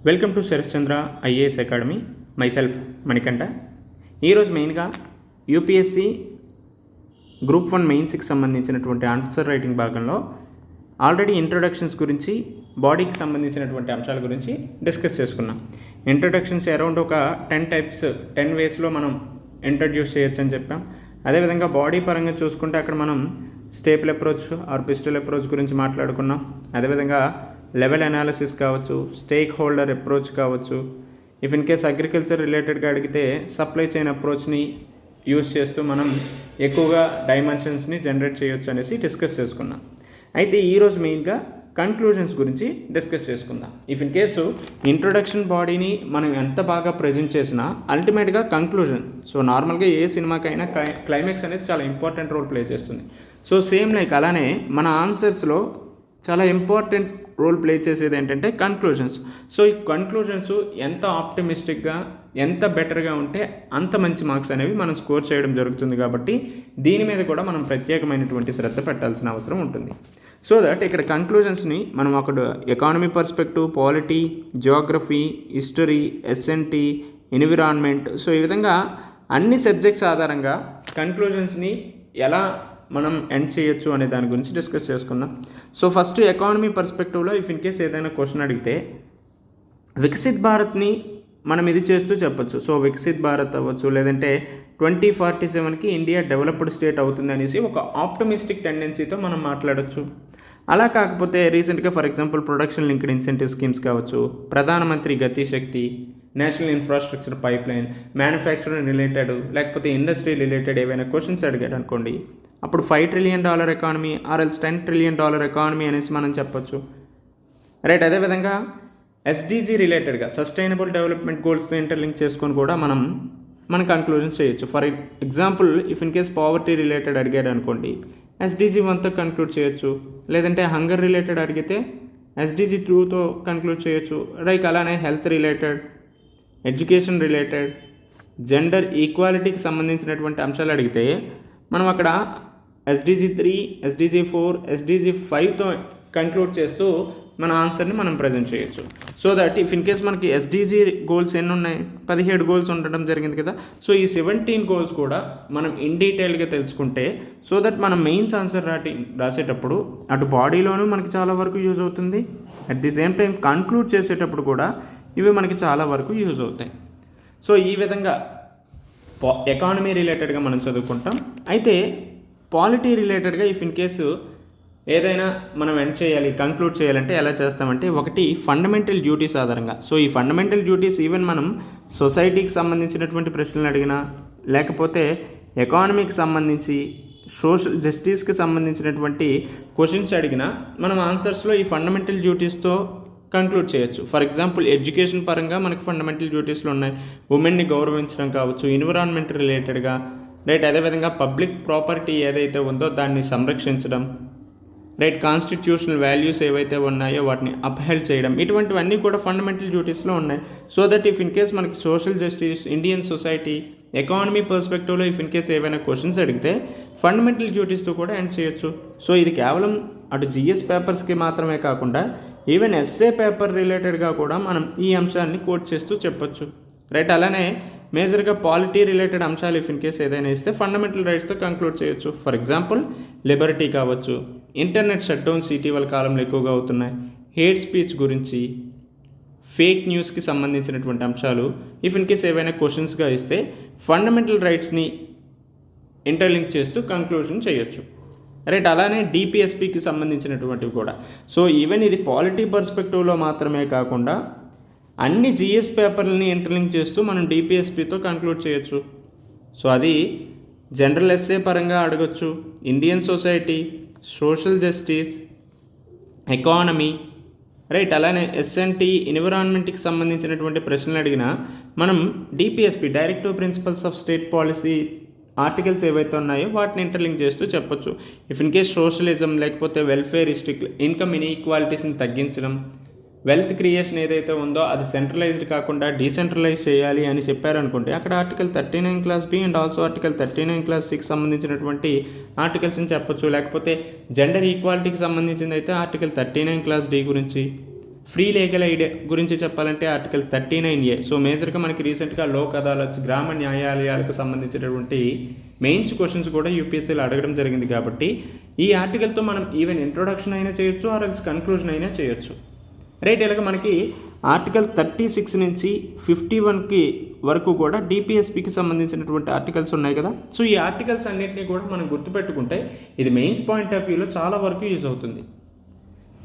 Welcome to Sharath Chandra IAS academy. Myself Manikanta. ఈరోజు మెయిన్గా UPSC group 1 మెయిన్స్కి సంబంధించినటువంటి ఆన్సర్ రైటింగ్ భాగంలో ఆల్రెడీ ఇంట్రొడక్షన్స్ గురించి, బాడీకి సంబంధించినటువంటి అంశాల గురించి డిస్కస్ చేసుకున్నాం. ఇంట్రొడక్షన్స్ అరౌండ్ ఒక 10 వేస్లో మనం ఇంట్రడ్యూస్ చేయొచ్చు అని చెప్పాం. అదేవిధంగా బాడీ పరంగా చూసుకుంటే అక్కడ మనం STEEPLE approach or PESTLE approach గురించి మాట్లాడుకున్నాం. అదేవిధంగా లెవెల్ అనాలిసిస్ కావచ్చు, స్టేక్ హోల్డర్ అప్రోచ్ కావచ్చు, ఇఫ్ ఇన్ కేస్ అగ్రికల్చర్ రిలేటెడ్గా అడిగితే సప్లై చైన్ అప్రోచ్ని యూస్ చేస్తూ మనం ఎక్కువగా డైమెన్షన్స్ని జనరేట్ చేయొచ్చు అనేసి డిస్కస్ చేసుకున్నాం. అయితే ఈరోజు మెయిన్గా కన్క్లూజన్స్ గురించి డిస్కస్ చేసుకుందాం. ఇఫ్ ఇన్ కేసు ఇంట్రొడక్షన్ బాడీని మనం ఎంత బాగా ప్రజెంట్ చేసినా అల్టిమేట్గా కంక్లూజన్. సో నార్మల్గా ఏ సినిమాకైనా క్లైమాక్స్ అనేది చాలా ఇంపార్టెంట్ రోల్ ప్లే చేస్తుంది. సో సేమ్ లైక్ అలానే మన ఆన్సర్స్లో చాలా ఇంపార్టెంట్ రోల్ ప్లే చేసేది ఏంటంటే కన్క్లూజన్స్. సో ఈ కన్క్లూజన్స్ ఎంత ఆప్టిమిస్టిక్గా, ఎంత బెటర్గా ఉంటే అంత మంచి మార్క్స్ అనేవి మనం స్కోర్ చేయడం జరుగుతుంది. కాబట్టి దీని మీద కూడా మనం ప్రత్యేకమైనటువంటి శ్రద్ధ పెట్టాల్సిన అవసరం ఉంటుంది. సో దట్ ఇక్కడ కన్క్లూజన్స్ని మనం అక్కడ economy perspective, polity, geography, history, S and T, environment, so ఈ విధంగా అన్ని సబ్జెక్ట్స్ ఆధారంగా కన్క్లూజన్స్ని ఎలా మనం ఎండ్ చేయొచ్చు అనే దాని గురించి డిస్కస్ చేసుకుందాం. సో ఫస్ట్ ఎకానమీ పర్స్పెక్టివ్లో ఇఫ్ ఇన్ కేస్ ఏదైనా క్వశ్చన్ అడిగితే వికసిత్ భారత్ని మనం ఇది చేస్తూ చెప్పొచ్చు. సో వికసిత్ భారత్ అవ్వచ్చు, లేదంటే 2047కి ఇండియా డెవలప్డ్ స్టేట్ అవుతుంది అనేసి ఒక ఆప్టమిస్టిక్ టెండెన్సీతో మనం మాట్లాడచ్చు. అలా కాకపోతే రీసెంట్గా for example production linked incentive schemes కావచ్చు, Pradhanmantri Gati Shakti, national infrastructure pipeline, manufacturing related, లేకపోతే ఇండస్ట్రీ రిలేటెడ్ ఏవైనా క్వశ్చన్స్ అడిగాడు అనుకోండి, అప్పుడు $5 ట్రిలియన్ ఎకానమీ ఆర్ఎల్స్ $10 ట్రిలియన్ ఎకానమీ అనేసి మనం చెప్పొచ్చు. రైట్. అదేవిధంగా ఎస్డీజీ రిలేటెడ్గా సస్టైనబుల్ డెవలప్మెంట్ గోల్స్తో ఇంటర్లింక్ చేసుకొని కూడా మనం కన్క్లూజన్స్ చేయొచ్చు. For example if in case poverty related అడిగాడు అనుకోండి, ఎస్డీజీ 1తో కన్క్లూడ్ చేయొచ్చు, లేదంటే హంగర్ రిలేటెడ్ అడిగితే ఎస్డీజీ 2తో కన్క్లూడ్ చేయొచ్చు. రైట్. అలానే health related, education related, gender ఈక్వాలిటీకి సంబంధించినటువంటి అంశాలు అడిగితే మనం అక్కడ ఎస్డీజీ 3, ఎస్డీజీ 4, ఎస్డీజీ 5తో కన్క్లూడ్ చేస్తూ మన ఆన్సర్ని మనం ప్రజెంట్ చేయొచ్చు. So that if in case మనకి ఎస్డీజీ గోల్స్ ఎన్ని ఉన్నాయి, 17 గోల్స్ ఉండడం జరిగింది కదా. సో ఈ 17 గోల్స్ కూడా మనం ఇన్ డీటెయిల్గా తెలుసుకుంటే సో దట్ మనం మెయిన్స్ ఆన్సర్ రాసేటప్పుడు అటు బాడీలోనూ మనకి చాలా వరకు యూజ్ అవుతుంది, at the same time conclude చేసేటప్పుడు కూడా ఇవి మనకి చాలా వరకు యూజ్ అవుతాయి. సో ఈ విధంగా ఎకానమీ రిలేటెడ్గా మనం చదువుకుంటాం. అయితే పాలిటీ రిలేటెడ్గా ఇఫ్ ఇన్ కేసు ఏదైనా మనం ఎండ్ చేయాలి, కంక్లూడ్ చేయాలంటే ఎలా చేస్తామంటే, ఒకటి ఫండమెంటల్ డ్యూటీస్ ఆధారంగా. సో ఈ ఫండమెంటల్ డ్యూటీస్ ఈవెన్ మనం సొసైటీకి సంబంధించినటువంటి ప్రశ్నలు అడిగినా, లేకపోతే ఎకానమీకి సంబంధించి, సోషల్ జస్టిస్కి సంబంధించినటువంటి క్వశ్చన్స్ అడిగినా మనం ఆన్సర్స్లో ఈ ఫండమెంటల్ డ్యూటీస్తో కంక్లూడ్ చేయొచ్చు. ఫర్ ఎగ్జాంపుల్ ఎడ్యుకేషన్ పరంగా మనకి ఫండమెంటల్ డ్యూటీస్లో ఉన్నాయి, ఉమెన్ని గౌరవించడం కావచ్చు, ఎన్విరాన్మెంట్ రిలేటెడ్గా. రైట్. అదేవిధంగా పబ్లిక్ ప్రాపర్టీ ఏదైతే ఉందో దాన్ని సంరక్షించడం, రైట్, కాన్స్టిట్యూషనల్ వాల్యూస్ ఏవైతే ఉన్నాయో వాటిని అప్హెల్డ్ చేయడం, ఇటువంటివన్నీ కూడా ఫండమెంటల్ డ్యూటీస్లో ఉన్నాయి. So that if in case మనకి social justice, Indian society, economy పర్స్పెక్టివ్లో ఇఫ్ ఇన్ కేస్ ఏవైనా క్వశ్చన్స్ అడిగితే ఫండమెంటల్ డ్యూటీస్తో కూడా ఎండ్ చేయొచ్చు. సో ఇది కేవలం అటు జిఎస్ పేపర్స్కి మాత్రమే కాకుండా ఈవెన్ ఎస్ఏ పేపర్ రిలేటెడ్గా కూడా మనం ఈ అంశాన్ని కోట్ చేస్తూ చెప్పొచ్చు. రైట్. అలానే మేజర్గా పాలిటీ రిలేటెడ్ అంశాలు ఇఫ్ ఇన్ కేస్ ఏదైనా ఇస్తే ఫండమెంటల్ రైట్స్తో కంక్లూడ్ చేయొచ్చు. ఫర్ ఎగ్జాంపుల్ లిబర్టీ కావచ్చు, ఇంటర్నెట్ షట్ డౌన్స్ ఇటీవల కాలంలో ఎక్కువగా అవుతున్నాయి, హేట్ స్పీచ్ గురించి, ఫేక్ న్యూస్కి సంబంధించినటువంటి అంశాలు ఇఫ్ ఇన్ కేస్ ఏవైనా క్వశ్చన్స్గా ఇస్తే ఫండమెంటల్ రైట్స్ని ఇంటర్లింక్ చేస్తూ కంక్లూజన్ చేయొచ్చు. రైట్. అలానే డిపిఎస్పికి సంబంధించినటువంటివి కూడా. సో ఈవెన్ ఇది పాలిటీ పర్స్పెక్టివ్లో మాత్రమే కాకుండా అన్ని జిఎస్ పేపర్లని ఇంటర్లింక్ చేస్తూ మనం డిపిఎస్పితో కంక్లూడ్ చేయొచ్చు. సో అది జనరల్ ఎస్ఏ పరంగా అడగొచ్చు, Indian society, social justice, economy. Right. అలానే ఎస్ఎన్టీ, ఎన్విరాన్మెంట్కి సంబంధించినటువంటి ప్రశ్నలు అడిగినా మనం DPSP, directive principles of state policy articles ఏవైతే ఉన్నాయో వాటిని ఇంటర్లింక్ చేస్తూ చెప్పొచ్చు. ఇఫ్ ఇన్ కేస్ సోషలిజం, లేకపోతే వెల్ఫేర్ ఇన్కమ్ ఇన్ఈక్వాలిటీస్ని తగ్గించడం, వెల్త్ క్రియేషన్ ఏదైతే ఉందో అది సెంట్రలైజ్డ్ కాకుండా డీసెంట్రలైజ్ చేయాలి అని చెప్పారనుకుంటే అక్కడ article 39 clause B and also article 39 clause 6 సంబంధించినటువంటి ఆర్టికల్స్ని చెప్పొచ్చు. లేకపోతే జెండర్ ఈక్వాలిటీకి సంబంధించింది అయితే ఆర్టికల్ 39 క్లాస్ డి గురించి, ఫ్రీ లీగల్ ఎయిడ్ గురించి చెప్పాలంటే ఆర్టికల్ 39A. సో మేజర్గా మనకి రీసెంట్గా లోక్ అదాలత్, గ్రామ న్యాయాలయాలకు సంబంధించినటువంటి మెయిన్స్ క్వశ్చన్స్ కూడా యూపీఎస్సీలో అడగడం జరిగింది కాబట్టి ఈ ఆర్టికల్తో మనం ఈవెన్ ఇంట్రొడక్షన్ అయినా చేయొచ్చు, ఆర్ఎల్స్ కన్క్లూజన్ అయినా చేయొచ్చు. రైట్, ఇలాగ మనకి ఆర్టికల్ 36 నుంచి 51 వరకు కూడా డిపిఎస్పికి సంబంధించినటువంటి ఆర్టికల్స్ ఉన్నాయి కదా. సో ఈ ఆర్టికల్స్ అన్నింటినీ కూడా మనం గుర్తుపెట్టుకుంటే ఇది మెయిన్స్ పాయింట్ ఆఫ్ వ్యూలో చాలా వరకు యూజ్ అవుతుంది.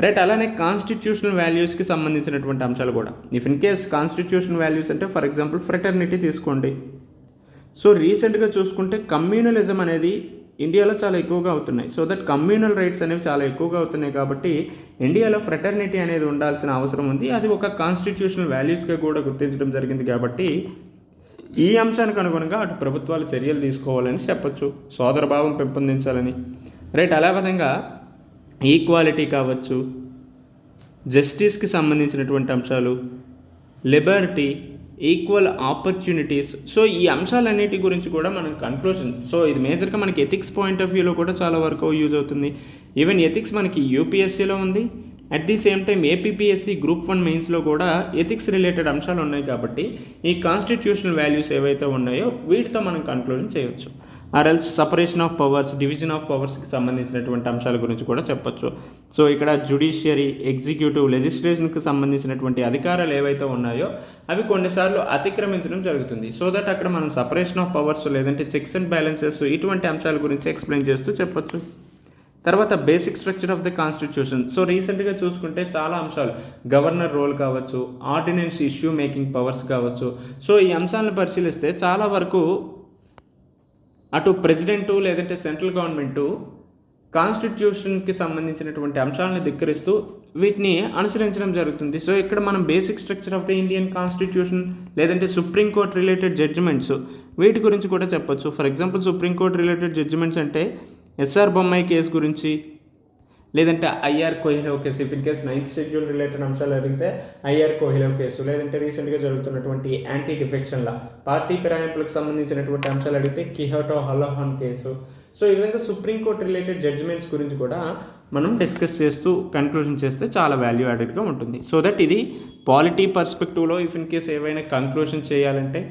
రైట్, అలానే కాన్స్టిట్యూషనల్ వాల్యూస్కి సంబంధించినటువంటి అంశాలు కూడా. If in case constitutional values అంటే ఫర్ ఎగ్జాంపుల్ ఫ్రెటర్నిటీ తీసుకోండి. సో రీసెంట్గా చూసుకుంటే కమ్యూనలిజం అనేది ఇండియాలో చాలా ఎక్కువగా అవుతున్నాయి. సో దట్ కమ్యూనల్ రైట్స్ అనేవి చాలా ఎక్కువగా అవుతున్నాయి కాబట్టి ఇండియాలో ఫ్రెటర్నిటీ అనేది ఉండాల్సిన అవసరం ఉంది. అది ఒక కాన్స్టిట్యూషనల్ వాల్యూస్గా కూడా గుర్తించడం జరిగింది కాబట్టి ఈ అంశానికి అనుగుణంగా అటు ప్రభుత్వాలు చర్యలు తీసుకోవాలని చెప్పొచ్చు, సోదరభావం పెంపొందించాలని. రైట్, అలా విధంగా ఈక్వాలిటీ కావచ్చు, జస్టిస్కి సంబంధించినటువంటి అంశాలు, లిబర్టీ, ఈక్వల్ ఆపర్చునిటీస్. సో ఈ అంశాలన్నిటి గురించి కూడా మనం కన్క్లూజన్. సో ఇది మేజర్గా మనకి ఎథిక్స్ పాయింట్ ఆఫ్ వ్యూలో కూడా చాలా వరకు యూజ్ అవుతుంది. ఈవెన్ ఎథిక్స్ మనకి యూపీఎస్సీలో ఉంది, at the same time APPSC group 1 మెయిన్స్లో కూడా ఎథిక్స్ రిలేటెడ్ అంశాలు ఉన్నాయి కాబట్టి ఈ కాన్స్టిట్యూషనల్ వాల్యూస్ ఏవైతే ఉన్నాయో వీటితో మనం కన్క్లూజన్ చేయవచ్చు. ఆర్ఎల్స్ separation of powers, division of పవర్స్కి సంబంధించినటువంటి అంశాల గురించి కూడా చెప్పొచ్చు. సో ఇక్కడ జ్యుడిషియరీ, ఎగ్జిక్యూటివ్, లెజిస్లేషన్కి సంబంధించినటువంటి అధికారాలు ఏవైతే ఉన్నాయో అవి కొన్నిసార్లు అతిక్రమించడం జరుగుతుంది. సో దట్ అక్కడ మనం సపరేషన్ ఆఫ్ పవర్స్ లేదంటే చెక్స్ అండ్ బ్యాలెన్సెస్ ఇటువంటి అంశాల గురించి ఎక్స్ప్లెయిన్ చేస్తూ చెప్పొచ్చు. తర్వాత basic structure of the constitution. So రీసెంట్గా చూసుకుంటే చాలా అంశాలు, గవర్నర్ రోల్ కావచ్చు, ఆర్డినెన్స్ ఇష్యూ మేకింగ్ పవర్స్ కావచ్చు. సో ఈ అంశాలను పరిశీలిస్తే చాలా వరకు అటు ప్రెసిడెంటు లేదంటే సెంట్రల్ గవర్నమెంటు కాన్స్టిట్యూషన్కి సంబంధించినటువంటి అంశాలను ధిక్కరిస్తూ వీటిని అనుసరించడం జరుగుతుంది. సో ఇక్కడ మనం basic structure of the Indian constitution లేదంటే సుప్రీంకోర్టు రిలేటెడ్ జడ్జిమెంట్స్ వీటి గురించి కూడా చెప్పొచ్చు. For example supreme court related judgments అంటే ఎస్ఆర్ బొమ్మాయి కేసు గురించి, లేదంటే IR Coelho case. If in case 9th schedule related అంశాలు అడిగితే ఐఆర్ కోహిలవ్ కేసు, లేదంటే రీసెంట్గా జరుగుతున్నటువంటి యాంటీ డిఫెక్షన్ లా, పార్టీ ఫిరాయింపులకు సంబంధించినటువంటి అంశాలు అడిగితే కిహోటో హలోహాన్ కేసు. సో ఈ విధంగా సుప్రీంకోర్టు రిలేటెడ్ జడ్జిమెంట్స్ గురించి కూడా మనం డిస్కస్ చేస్తూ కన్క్లూజన్ చేస్తే చాలా వాల్యూ యాడెడ్గా ఉంటుంది. సో దట్ ఇది పాలిటీ పర్స్పెక్టివ్లో ఇఫ్ ఇన్ కేస్ ఏవైనా కంక్లూజన్ చేయాలంటే,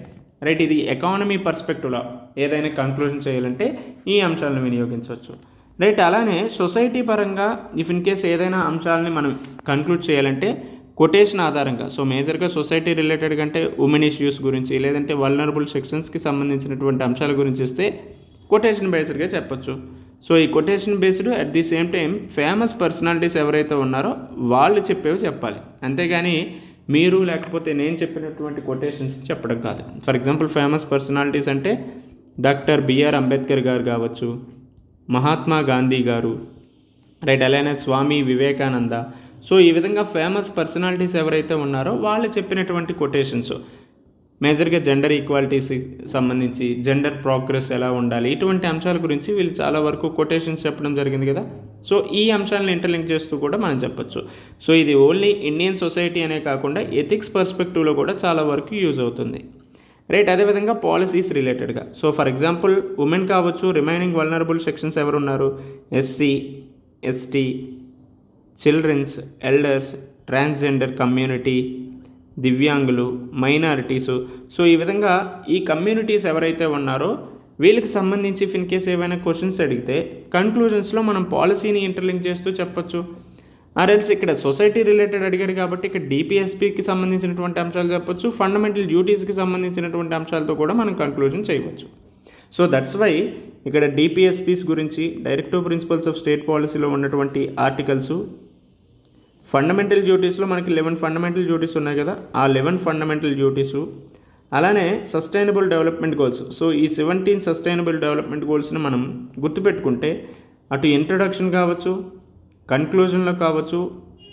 రైట్, ఇది ఎకానమీ పర్స్పెక్టివ్లో ఏదైనా కంక్లూజన్ చేయాలంటే ఈ అంశాలను వినియోగించవచ్చు. రైట్, అలానే సొసైటీ పరంగా ఇఫ్ ఇన్ కేస్ ఏదైనా అంశాలని మనం కన్క్లూడ్ చేయాలంటే కొటేషన్ ఆధారంగా. సో మేజర్గా సొసైటీ రిలేటెడ్ కంటే ఉమెన్ ఇష్యూస్ గురించి లేదంటే వల్నరబుల్ సెక్షన్స్కి సంబంధించినటువంటి అంశాల గురించి వస్తే కొటేషన్ బేస్డ్గా చెప్పొచ్చు. సో ఈ quotation based at the same time famous personalities ఎవరైతే ఉన్నారో వాళ్ళు చెప్పేవి చెప్పాలి, అంతేగాని మీరు లేకపోతే నేను చెప్పినటువంటి కొటేషన్స్ చెప్పడం కాదు. ఫర్ ఎగ్జాంపుల్ ఫేమస్ పర్సనాలిటీస్ అంటే డాక్టర్ బిఆర్ అంబేద్కర్ గారు కావచ్చు, మహాత్మా గాంధీ గారు, రైట్, అలానే స్వామి వివేకానంద. సో ఈ విధంగా ఫేమస్ పర్సనాలిటీస్ ఎవరైతే ఉన్నారో వాళ్ళు చెప్పినటువంటి కొటేషన్స్ మేజర్గా జెండర్ ఈక్వాలిటీస్కి సంబంధించి, జెండర్ ప్రోగ్రెస్ ఎలా ఉండాలి, ఇటువంటి అంశాల గురించి వీళ్ళు చాలా వరకు కొటేషన్స్ చెప్పడం జరిగింది కదా. సో ఈ అంశాలను ఇంటర్లింక్ చేస్తూ కూడా మనం చెప్పొచ్చు. సో ఇది ఓన్లీ ఇండియన్ సొసైటీ అనే కాకుండా ఎథిక్స్ పర్స్పెక్టివ్లో కూడా చాలా వరకు యూజ్ అవుతుంది. రైట్, అదేవిధంగా పాలసీస్ రిలేటెడ్గా. సో ఫర్ ఎగ్జాంపుల్ ఉమెన్ కావచ్చు, రిమైనింగ్ వల్నరబుల్ సెక్షన్స్ ఎవరు ఉన్నారు, SC, ST, childrens, elders, transgender community, దివ్యాంగులు, మైనారిటీసు. సో ఈ విధంగా ఈ కమ్యూనిటీస్ ఎవరైతే ఉన్నారో వీళ్ళకి సంబంధించి ఇన్ కేస్ ఏవైనా క్వశ్చన్స్ అడిగితే కన్క్లూజన్స్లో మనం పాలసీని ఇంటర్లింక్ చేస్తూ చెప్పొచ్చు. ఆర్ఎల్స్ ఇక్కడ సొసైటీ రిలేటెడ్ అడిగాడు కాబట్టి ఇక్కడ డిపిఎస్పికి సంబంధించినటువంటి అంశాలు చెప్పొచ్చు, ఫండమెంటల్ డ్యూటీస్కి సంబంధించినటువంటి అంశాలతో కూడా మనం కన్క్లూజన్ చేయవచ్చు. సో దట్స్ వై ఇక్కడ డిపిఎస్పిస్ గురించి, డైరెక్టివ్ ప్రిన్సిపల్స్ ఆఫ్ స్టేట్ పాలసీలో ఉన్నటువంటి ఆర్టికల్స్, ఫండమెంటల్ డ్యూటీస్లో మనకి 11 ఫండమెంటల్ డ్యూటీస్ ఉన్నాయి కదా, ఆ 11 ఫండమెంటల్ డ్యూటీసు, అలానే సస్టైనబుల్ డెవలప్మెంట్ గోల్స్. సో ఈ 17 సస్టైనబుల్ డెవలప్మెంట్ గోల్స్ని మనం గుర్తుపెట్టుకుంటే అటు ఇంట్రొడక్షన్ కావచ్చు, కన్క్లూజన్లో కావచ్చు,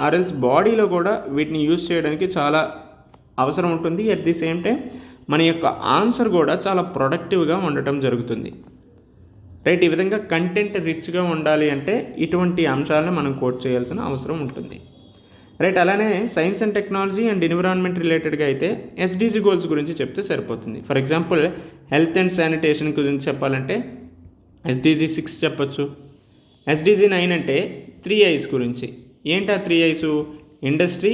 ఆర్ఎల్స్ బాడీలో కూడా వీటిని యూజ్ చేయడానికి చాలా అవసరం ఉంటుంది. అట్ ది సేమ్ టైం మన యొక్క ఆన్సర్ కూడా చాలా ప్రొడక్టివ్గా ఉండటం జరుగుతుంది. రైట్, ఈ విధంగా కంటెంట్ రిచ్గా ఉండాలి అంటే ఇటువంటి అంశాలను మనం కోట్ చేయాల్సిన అవసరం ఉంటుంది. రైట్, అలానే science and technology and environment రిలేటెడ్గా అయితే ఎస్డీజీ గోల్స్ గురించి చెప్తే సరిపోతుంది. For example health and sanitation గురించి చెప్పాలంటే ఎస్డీజీ 6 చెప్పొచ్చు. ఎస్డీజీ 9 అంటే 3 I's గురించి. ఏంటి ఆ 3 I's? Industry,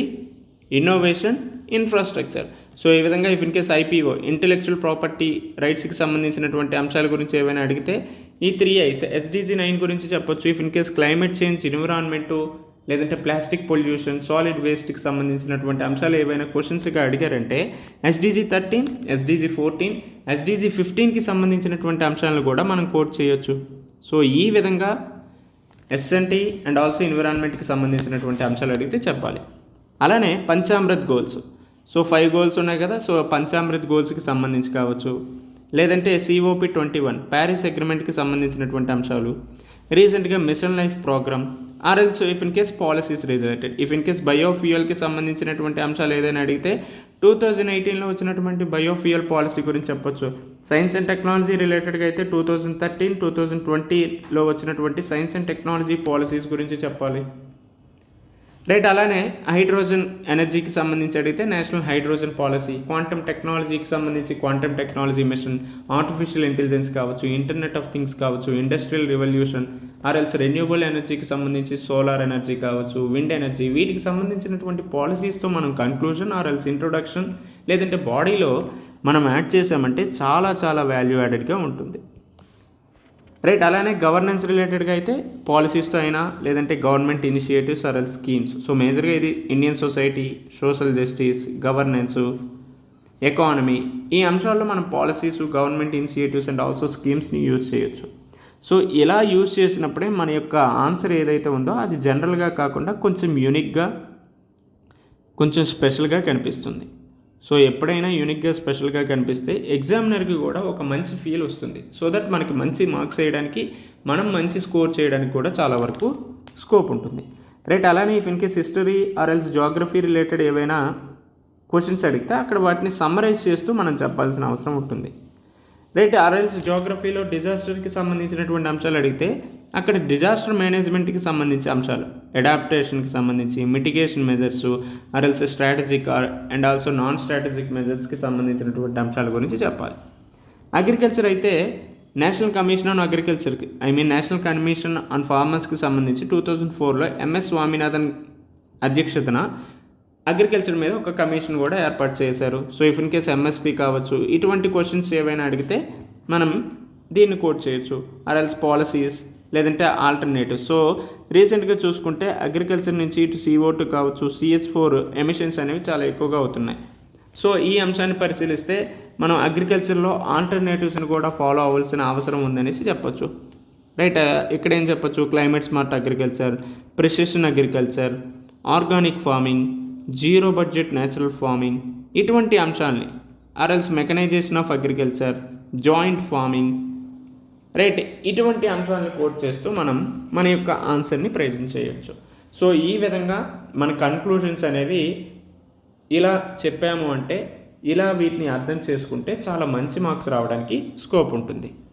innovation, infrastructure. So ఈ విధంగా if in case IPO, intellectual property రైట్స్కి సంబంధించినటువంటి అంశాల గురించి ఏమైనా అడిగితే ఈ 3 I's SDG 9 గురించి చెప్పొచ్చు. If in case climate change, environment, లేదంటే ప్లాస్టిక్ పొల్యూషన్, సాలిడ్ వేస్ట్కి సంబంధించినటువంటి అంశాలు ఏవైనా క్వశ్చన్స్గా అడిగారంటే SDG 13, SDG 14, SDG 15కి సంబంధించినటువంటి అంశాలను కూడా మనం కోట్ చేయొచ్చు. సో ఈ విధంగా ఎస్ఎన్టీ అండ్ ఆల్సో ఎన్విరాన్మెంట్కి సంబంధించినటువంటి అంశాలు అడిగితే చెప్పాలి. అలానే పంచామృత్ గోల్స్. సో 5 గోల్స్ ఉన్నాయి కదా. సో పంచామృత్ గోల్స్కి సంబంధించి కావచ్చు, లేదంటే COP21 ప్యారిస్ అగ్రిమెంట్కి సంబంధించినటువంటి అంశాలు, రీసెంట్గా mission life programme, or else if in case policies related. If in case బయోఫ్యూయల్కి సంబంధించినటువంటి అంశాలు ఏదైనా అడిగితే 2018లో వచ్చినటువంటి బయోఫ్యూయల్ పాలసీ గురించి చెప్పొచ్చు. సైన్స్ అండ్ టెక్నాలజీ రిలేటెడ్గా అయితే 2013, 2020లో వచ్చినటువంటి సైన్స్ అండ్ టెక్నాలజీ పాలసీస్ గురించి చెప్పాలి. రైట్. అలానే హైడ్రోజన్ ఎనర్జీకి సంబంధించి అడిగితే నేషనల్ హైడ్రోజన్ పాలసీ, క్వాంటమ్ టెక్నాలజీకి సంబంధించి quantum technology mission, artificial intelligence కావచ్చు, ఇంటర్నెట్ ఆఫ్ థింగ్స్ కావచ్చు, ఇండస్ట్రియల్ రెవల్యూషన్, ఆర్ఎల్స్ రెన్యూబుల్ ఎనర్జీకి సంబంధించి సోలార్ ఎనర్జీ కావచ్చు, విండ్ ఎనర్జీ, వీటికి సంబంధించినటువంటి పాలసీస్తో మనం కన్క్లూజన్ ఆర్ఎల్స్ ఇంట్రొడక్షన్ లేదంటే బాడీలో మనం యాడ్ చేసామంటే చాలా చాలా వాల్యూ యాడెడ్గా ఉంటుంది. రైట్. అలానే గవర్నెన్స్ రిలేటెడ్గా అయితే పాలసీస్తో అయినా లేదంటే government initiatives or schemes. So మేజర్గా ఇది Indian society, social justice, governance, economy, ఈ అంశాల్లో మనం policies, government initiatives and also స్కీమ్స్ని యూజ్ చేయొచ్చు. సో ఇలా యూజ్ చేసినప్పుడే మన యొక్క ఆన్సర్ ఏదైతే ఉందో అది జనరల్గా కాకుండా కొంచెం యూనిక్గా, కొంచెం స్పెషల్గా కనిపిస్తుంది. సో ఎప్పుడైనా యూనిక్గా, స్పెషల్గా కనిపిస్తే ఎగ్జామినర్కి కూడా ఒక మంచి ఫీల్ వస్తుంది. సో దట్ మనకి మంచి మార్క్స్ వేయడానికి, మనం మంచి స్కోర్ చేయడానికి కూడా చాలా వరకు స్కోప్ ఉంటుంది. రైట్. అలానే if in case history or else geography related ఏవైనా క్వశ్చన్స్ అడిగితే అక్కడ వాటిని సమ్మరైజ్ చేస్తూ మనం చెప్పాల్సిన అవసరం ఉంటుంది. రైట్. ఆర్ఎల్స్ జాగ్రఫీలో డిజాస్టర్కి సంబంధించినటువంటి అంశాలు అడిగితే అక్కడ డిజాస్టర్ మేనేజ్మెంట్కి సంబంధించి అంశాలు, అడాప్టేషన్కి సంబంధించి, mitigation measures, or else strategic and also non strategic మెజర్స్కి సంబంధించినటువంటి అంశాల గురించి చెప్పాలి. అగ్రికల్చర్ అయితే నేషనల్ కమిషన్ ఆన్ అగ్రికల్చర్కి నేషనల్ కమిషన్ ఆన్ ఫార్మర్స్కి సంబంధించి 2004లో MS స్వామినాథన్ అధ్యక్షతన అగ్రికల్చర్ మీద ఒక కమిషన్ కూడా ఏర్పాటు చేశారు. So if in case MSP కావచ్చు, ఇటువంటి క్వశ్చన్స్ ఏవైనా అడిగితే మనం దీన్ని కోట్ చేయొచ్చు. ఆర్ఎల్స్ పాలసీస్ లేదంటే ఆల్టర్నేటివ్స్. సో రీసెంట్గా చూసుకుంటే అగ్రికల్చర్ నుంచి ఇటు CO2 కావచ్చు, CH4 ఎమిషన్స్ అనేవి చాలా ఎక్కువగా అవుతున్నాయి. సో ఈ అంశాన్ని పరిశీలిస్తే మనం అగ్రికల్చర్లో ఆల్టర్నేటివ్స్ని కూడా ఫాలో అవ్వాల్సిన అవసరం ఉందనేసి చెప్పొచ్చు. రైట్. ఇక్కడ ఏం చెప్పొచ్చు, climate smart agriculture, precision agriculture, organic farming, zero budget natural farming, ఇటువంటి అంశాలని, or else mechanisation of agriculture, joint farming. Right. ఇటువంటి అంశాలను కోట్ చేస్తూ మనం మన యొక్క ఆన్సర్ని ప్రయత్నం చేయొచ్చు. సో ఈ విధంగా మన కన్క్లూషన్స్ అనేవి ఇలా చెప్పాము అంటే, ఇలా వీటిని అర్థం చేసుకుంటే చాలా మంచి మార్క్స్ రావడానికి స్కోప్ ఉంటుంది.